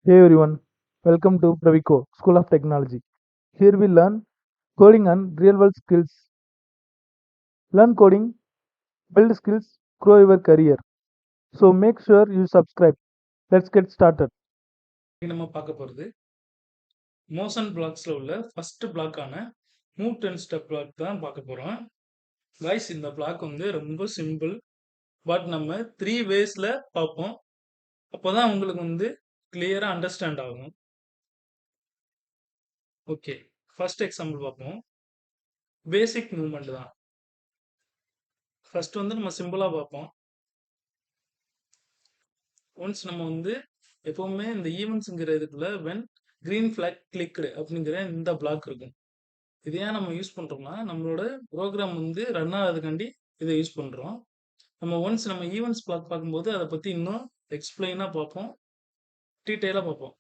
Hey everyone, welcome to Pravico, School of Technology. Here we learn coding and real world skills. Learn coding, build skills, grow your career. So make sure you subscribe. Let's get started. நம்ம பார்க்க போகிறது motion பிளாக்ஸில் உள்ள first பிளாக்கான move ten step block தான் பார்க்க போகிறோம். Guys, இந்த பிளாக் வந்து ரொம்ப சிம்பிள். பட் நம்ம 3 வேஸில் பார்ப்போம். அப்போ தான் உங்களுக்கு வந்து கிளியராக அண்டர்ஸ்டாண்ட் ஆகும். ஓகே, ஃபர்ஸ்ட் எக்ஸாம்பிள் பார்ப்போம். பேசிக் மூவ்மெண்ட் தான். ஃபர்ஸ்ட் வந்து நம்ம சிம்பிளாக பார்ப்போம். ஒன்ஸ் நம்ம வந்து எப்பவுமே இந்த ஈவெண்ட்ஸுங்கிற இதுக்குள்ள வென் கிரீன் ஃபிளாக் கிளிக்டு அப்படிங்கிற இந்த பிளாக் இருக்கும். இது ஏன் நம்ம யூஸ் பண்ணுறோம்னா, நம்மளோட ப்ரோக்ராம் வந்து ரன் ஆகிறதுக்காண்டி இதை யூஸ் பண்ணுறோம். நம்ம ஒன்ஸ் நம்ம ஈவெண்ட்ஸ் பிளாக் பார்க்கும்போது அதை பற்றி இன்னும் எக்ஸ்பிளைனாக பார்ப்போம், டீட்டெயிலாக பார்ப்போம்.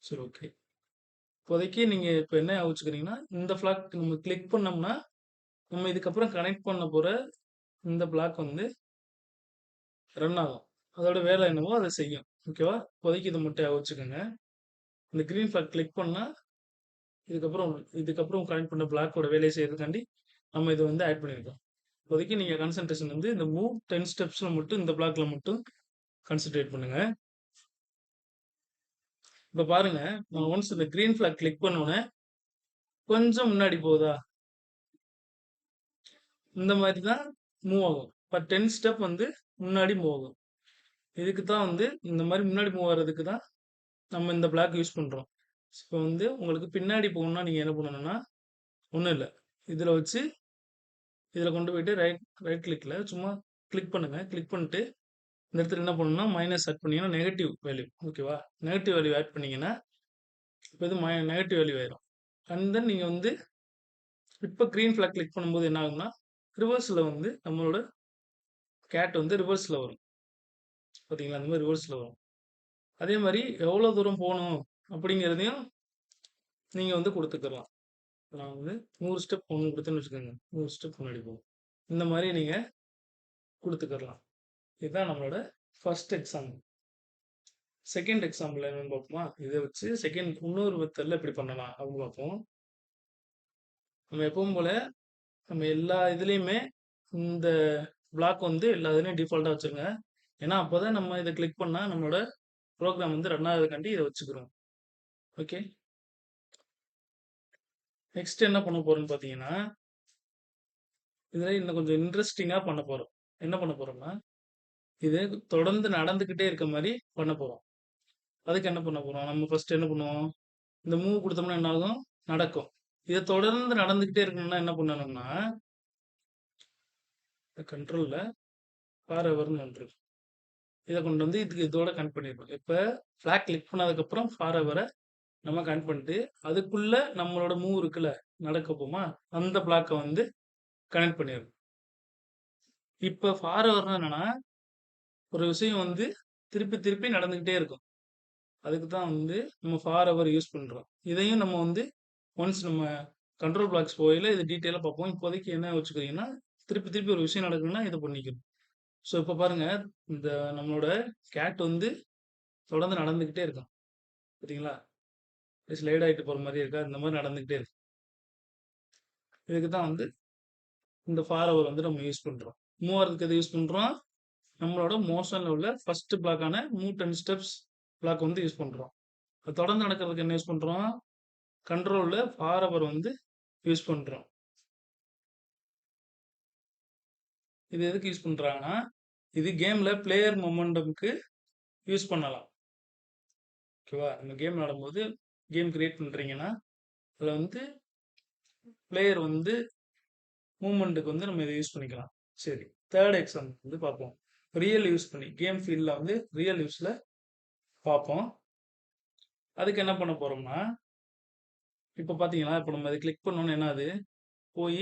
சரி, ஓகே. இப்போதைக்கு நீங்கள் இப்போ என்ன யோசிச்சுக்கிறீங்கன்னா, இந்த ஃபிளாக் நம்ம கிளிக் பண்ணோம்னா நம்ம இதுக்கப்புறம் கனெக்ட் பண்ண போகிற இந்த பிளாக் வந்து ரன் ஆகும். அதோட வேலை என்னவோ அதை செய்யும். ஓகேவா? இப்போதைக்கு இதை மட்டும் யோசிச்சுக்கோங்க. இந்த க்ரீன் ஃபிளாக் கிளிக் பண்ணால் இதுக்கப்புறம் கனெக்ட் பண்ண பிளாக்கோட வேலையை செய்யறதுக்காண்டி நம்ம இதை வந்து ஆட் பண்ணியிருக்கோம். இப்போதைக்கு நீங்கள் கான்சென்ட்ரேஷன் வந்து இந்த மூவ் 10 ஸ்டெப்ஸில் மட்டும் இந்த பிளாக்ல மட்டும் கான்சென்ட்ரேட் பண்ணுங்க. இப்போ பாருங்க, நான் ஒன்ஸ் இந்த கிரீன் ஃபிளாக் கிளிக் பண்ணோன்னே கொஞ்சம் முன்னாடி போகுதா, இந்த மாதிரி தான் மூவ் ஆகும். இப்போ 10 ஸ்டெப் வந்து முன்னாடி மூவ் ஆகும். இதுக்கு தான் வந்து இந்த மாதிரி முன்னாடி மூவ் ஆகிறதுக்கு தான் நம்ம இந்த பிளாக் யூஸ் பண்ணுறோம். இப்போ வந்து உங்களுக்கு பின்னாடி போகணும்னா நீங்கள் என்ன பண்ணணும்னா, ஒன்றும் இல்லை, இதில் வச்சு இதில் கொண்டு போயிட்டு ரைட் ரைட் கிளிக்கில் சும்மா கிளிக் பண்ணுங்கள். கிளிக் பண்ணிட்டு இந்த இடத்துல என்ன பண்ணணும்னா மைனஸ் ஆட் பண்ணீங்கன்னா நெகட்டிவ் வேல்யூ. ஓகேவா? நெகட்டிவ் வேல்யூ ஆட் பண்ணீங்கன்னா இப்போ இது நெகட்டிவ் வேல்யூ ஆயிரும். அண்ட் தென் நீங்கள் வந்து இப்போ க்ரீன் ஃபிளாக் கிளிக் பண்ணும்போது என்ன ஆகும்னா, ரிவர்ஸில் வந்து நம்மளோட கேட் வந்து ரிவர்ஸில் வரும். பார்த்தீங்களா? அந்த மாதிரி ரிவர்ஸில் வரும். அதே மாதிரி எவ்வளோ தூரம் போகணும் அப்படிங்கிறதையும் நீங்கள் வந்து கொடுத்துக்கலாம். நான் வந்து 100 ஸ்டெப் ஒன்று கொடுத்தேன்னு வச்சுக்கோங்க, 100 ஸ்டெப் முன்னாடி போகும். இந்த மாதிரி நீங்கள் கொடுத்துக்கலாம். இதுதான் நம்மளோட ஃபர்ஸ்ட் எக்ஸாம்பிள். செகண்ட் எக்ஸாம்பிள் என்னன்னு பார்ப்போமா? இதை வச்சு இன்னொரு மெத்தடில் எப்படி பண்ணலாம் அப்படின்னு பார்ப்போம். நம்ம எப்பவும் போல நம்ம எல்லா இதுலேயுமே இந்த பிளாக் வந்து எல்லா இதுலேயும் டிஃபால்ட்டாக வச்சுருங்க. ஏன்னா அப்போ தான் நம்ம இதை கிளிக் பண்ணால் நம்மளோட ப்ரோக்ராம் வந்து ரன் ஆகுறதுக்காண்டி இதை வச்சுக்கிறோம். ஓகே, நெக்ஸ்ட் என்ன பண்ண போகிறோம்னு பார்த்தீங்கன்னா, இதில் இன்னும் கொஞ்சம் இன்ட்ரெஸ்டிங்காக பண்ண போகிறோம். என்ன பண்ண போகிறோம்னா, இது தொடர்ந்து நடந்துக்கிட்டே இருக்க மாதிரி பண்ண போகிறோம். அதுக்கு என்ன பண்ண போகிறோம், நம்ம ஃபர்ஸ்ட் என்ன பண்ணுவோம், இந்த மூவ் கொடுத்தோம்னா என்ன ஆகும், நடக்கும். இதை தொடர்ந்து நடந்துக்கிட்டே இருக்கணும்னா என்ன பண்ணணும்னா, கண்ட்ரோலில் ஃபார் ஒன்று இதை கொண்டு வந்து இதோட கனெக்ட் பண்ணிருக்கோம். இப்போ ஃபிளாக் கிளிக் பண்ணதுக்கப்புறம் ஃபார் எவரை நம்ம கனெக்ட் பண்ணிட்டு அதுக்குள்ள நம்மளோட மூவ் இருக்குல்ல, நடக்க போமா, அந்த பிளாக்கை வந்து கனெக்ட் பண்ணிடுறோம். இப்போ ஃபார் எவர்னா என்னன்னா, ஒரு விஷயம் வந்து திருப்பி திருப்பி நடந்துக்கிட்டே இருக்கும். அதுக்கு தான் வந்து நம்ம ஃபார் எவர் யூஸ் பண்ணுறோம். இதையும் நம்ம வந்து ஒன்ஸ் நம்ம கண்ட்ரோல் பிளாக்ஸ் போயில இது டீட்டெயிலாக பார்ப்போம். இப்போதைக்கு என்ன வச்சுக்கிறீங்கன்னா, திருப்பி திருப்பி ஒரு விஷயம் நடக்குதுன்னா இதை பண்ணிக்கணும். ஸோ இப்போ பாருங்க, இந்த நம்மளோட கேட் வந்து தொடர்ந்து நடந்துக்கிட்டே இருக்கும். பார்த்தீங்களா? ஸ்லைட் ஆகிட்டு போகிற மாதிரி இருக்கா, இந்த மாதிரி நடந்துக்கிட்டே இருக்கு. இதுக்கு தான் வந்து இந்த ஃபார் அவர் வந்து நம்ம யூஸ் பண்ணுறோம். மூவ் ஆகிறதுக்கு எது யூஸ் பண்ணுறோம், நம்மளோட மோஷனில் உள்ள ஃபர்ஸ்ட் பிளாக்கான மூவ் 10 ஸ்டெப்ஸ் பிளாக் வந்து யூஸ் பண்ணுறோம். தொடர்ந்து நடக்கிறதுக்கு என்ன யூஸ் பண்ணுறோம், கண்ட்ரோலில் ஃபார் அவர் வந்து யூஸ் பண்ணுறோம். இது எதுக்கு யூஸ் பண்ணுறாங்கன்னா, இது கேமில் பிளேயர் மொமெண்டம்க்கு யூஸ் பண்ணலாம். ஓகேவா? நம்ம கேம் விளாடும்போது கேம் கிரியேட் பண்ணுறீங்கன்னா அதில் வந்து பிளேயர் வந்து மூவ்மெண்ட்டுக்கு வந்து நம்ம இதை யூஸ் பண்ணிக்கலாம். சரி, தேர்ட் எக்ஸாம்பிள் வந்து பார்ப்போம். ரியல் யூஸ் பண்ணி கேம் ஃபீல்டில் வந்து ரியல் யூஸில் பார்ப்போம். அதுக்கு என்ன பண்ண போகிறோம்னா, இப்போ பார்த்தீங்கன்னா இப்போ நம்ம இதை கிளிக் பண்ணோன்னு என்ன ஆகுது, போய்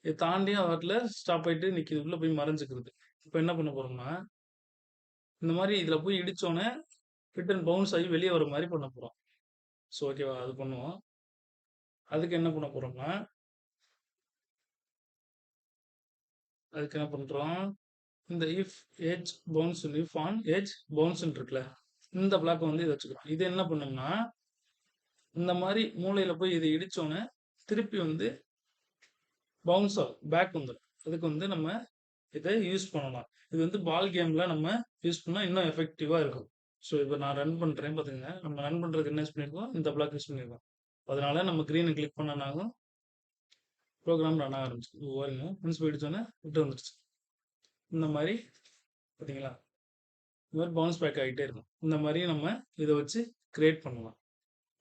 இதை தாண்டி அவர்ல ஸ்டாப் ஆகிட்டு நிற்கிது, உள்ளே போய் மறைஞ்சிக்கிறது. இப்போ என்ன பண்ண போகிறோம்னா, இந்த மாதிரி இதில் போய் இடித்தோன்னே ரிட்டன் பவுன்ஸ் ஆகி வெளியே வர மாதிரி பண்ண போகிறோம். ஸோ ஓகேவா, அது பண்ணுவோம். அதுக்கு என்ன பண்ண போகிறோம்னா, பண்ணுறோம், இந்த if edge bounce if on edge பவுன்ஸ்ன்னு இருக்குல்ல, இந்த பிளாக் வந்து இதை வச்சுக்கிறோம். இது என்ன பண்ணும்னா இந்த மாதிரி மூலையில போய் இதை இடிச்சோன்னே திருப்பி வந்து பவுன்ஸ் ஆகும், பேக் வந்துடும். அதுக்கு வந்து நம்ம இதை யூஸ் பண்ணலாம். இது வந்து பால் கேம்ல நம்ம யூஸ் பண்ணா இன்னும் எஃபெக்டிவா இருக்கும். ஸோ இப்போ நான் ரன் பண்றேன் பாத்துங்க. நம்ம ரன் பண்றதுக்கு என்ன யூஸ் பண்ணியிருக்கோம், இந்த பிளாக் யூஸ் பண்ணியிருக்கோம். அதனால நம்ம கிரீனை கிளிக் பண்ணனாகும் ப்ரோக்ராம் ரன் ஆரம்பிச்சு. பாருங்க மினிஸ் போயிடுச்சோன்னே விட்டு வந்துடுச்சு. இந்த மாதிரி பார்த்தீங்களா, இந்த மாதிரி பவுன்ஸ் பேக் ஆகிட்டே இருக்கும். இந்த மாதிரி நம்ம இதை வச்சு கிரியேட் பண்ணலாம்.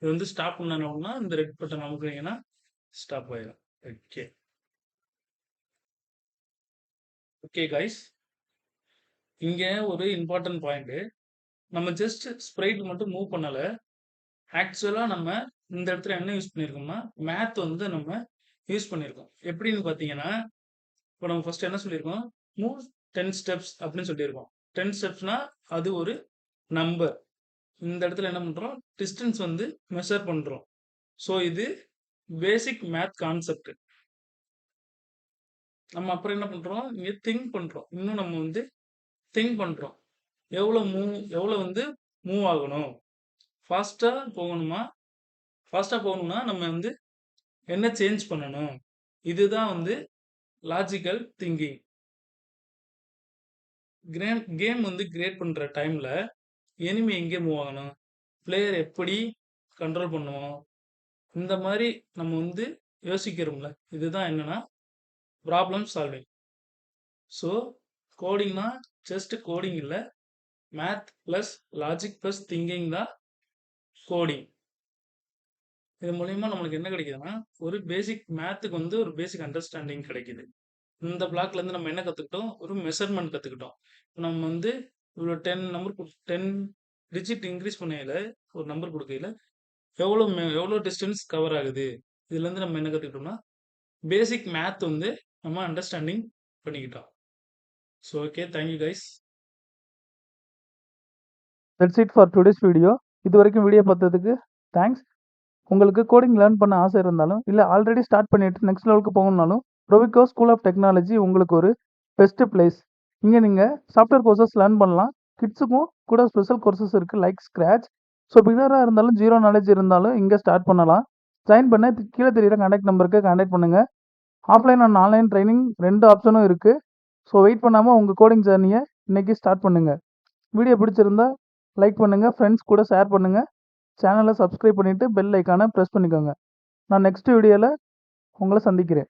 இது வந்து ஸ்டாப் பண்ணணும்னா இந்த ரெட் பட்டன் அமுக்குனீங்கன்னா ஸ்டாப் ஆயிடும். ஓகே ஓகே கைஸ், இங்கே ஒரு இம்பார்ட்டன்ட் பாயிண்ட், நம்ம ஜஸ்ட் ஸ்ப்ரைட் மட்டும் மூவ் பண்ணல. ஆக்சுவலா நம்ம இந்த இடத்துல என்ன யூஸ் பண்ணியிருக்கோம்னா மேத் வந்து நம்ம யூஸ் பண்ணியிருக்கோம். எப்படின்னு பார்த்தீங்கன்னா, இப்போ நம்ம ஃபர்ஸ்ட் என்ன சொல்லியிருக்கோம், மூவ் 10 ஸ்டெப்ஸ் அப்படின்னு சொல்லியிருக்கோம். 10 ஸ்டெப்ஸ்னா அது ஒரு நம்பர். இந்த இடத்துல என்ன பண்றோம், டிஸ்டன்ஸ் வந்து மெஷர் பண்றோம். ஸோ இது பேசிக் மேத் கான்செப்ட். நம்ம அப்புறம் என்ன பண்றோம், இங்க திங்க் பண்றோம். இன்னும் நம்ம வந்து திங்க் பண்றோம். எவ்வளவு வந்து மூவ் ஆகணும், ஃபாஸ்டா போகணுமா, ஃபாஸ்டா போகணும்னா நம்ம வந்து என்ன சேஞ்ச் பண்ணணும். இதுதான் வந்து லாஜிக்கல் திங்கிங். கேம் வந்து கிரியேட் பண்ற டைம்ல எனிமி எங்கே மூவ் ஆகணும், பிளேயர் எப்படி கண்ட்ரோல் பண்ணுவோம், இந்த மாதிரி நம்ம வந்து யோசிக்கிறோம்ல. இதுதான் என்னன்னா ப்ராப்ளம் சால்விங். ஸோ கோடிங்னா ஜஸ்ட் கோடிங் இல்லை, math plus logic plus thinking தான் கோடிங். இது மூலயமா நம்மளுக்கு என்ன கிடைக்குதுன்னா, ஒரு பேசிக் மேத்துக்கு வந்து ஒரு பேசிக் அண்டர்ஸ்டாண்டிங் கிடைக்குது. இந்த பிளாக்ல இருந்து நம்ம என்ன கத்துக்கிட்டோம், ஒரு மெஷர்மெண்ட் கத்துக்கிட்டோம். நம்ம வந்து இவ்வளோ 10 நம்பர் 10 டிஜிட் இன்க்ரீஸ் பண்ணையில ஒரு நம்பர் கொடுக்கையில எவ்வளோ டிஸ்டன்ஸ் கவர் ஆகுது. இதுல இருந்து நம்ம என்ன கத்துக்கிட்டோம்னா பேசிக் மேத் வந்து நம்ம அண்டர்ஸ்டாண்டிங் பண்ணிக்கிட்டோம். So okay, thank you guys. That's it for today's video. இது வரைக்கும் வீடியோ பார்த்ததுக்கு தேங்க்ஸ். உங்களுக்கு கோடிங் லேர்ன் பண்ண ஆசை இருந்தாலும், இல்லை ஆல்ரெடி ஸ்டார்ட் பண்ணிட்டு நெக்ஸ்ட் லெவலுக்கு போகணும்னாலும், ப்ரொவிகோ ஸ்கூல் ஆஃப் டெக்னாலஜி உங்களுக்கு ஒரு பெஸ்ட் பிளேஸ். இங்கே நீங்கள் சாஃப்ட்வேர் கோர்சஸ் லேர்ன் பண்ணலாம். கிட்ஸுக்கும் கூட ஸ்பெஷல் கோர்சஸ் இருக்குது, லைக் ஸ்க்ராட்ச். ஸோ பிகினராக இருந்தாலும், ஜீரோ நாலேஜ் இருந்தாலும் இங்கே ஸ்டார்ட் பண்ணலாம். ஜாயின் பண்ண கீழே தெரியுற கான்டாக்ட் நம்பருக்கு கான்டாக்ட் பண்ணுங்கள். ஆஃப்லைன் அண்ட் ஆன்லைன் ட்ரைனிங் 2 ஆப்ஷனும் இருக்குது. ஸோ வெயிட் பண்ணாமல் உங்கள் கோடிங் ஜேர்னியை இன்றைக்கி ஸ்டார்ட் பண்ணுங்கள். வீடியோ பிடிச்சிருந்தா லைக் பண்ணுங்கள், ஃப்ரெண்ட்ஸ் கூட ஷேர் பண்ணுங்கள். சேனலை சப்ஸ்கிரைப் பண்ணிவிட்டு பெல் ஐக்கானை ப்ரெஸ் பண்ணிக்கோங்க. நான் நெக்ஸ்ட் வீடியோவில் உங்களை சந்திக்கிறேன்.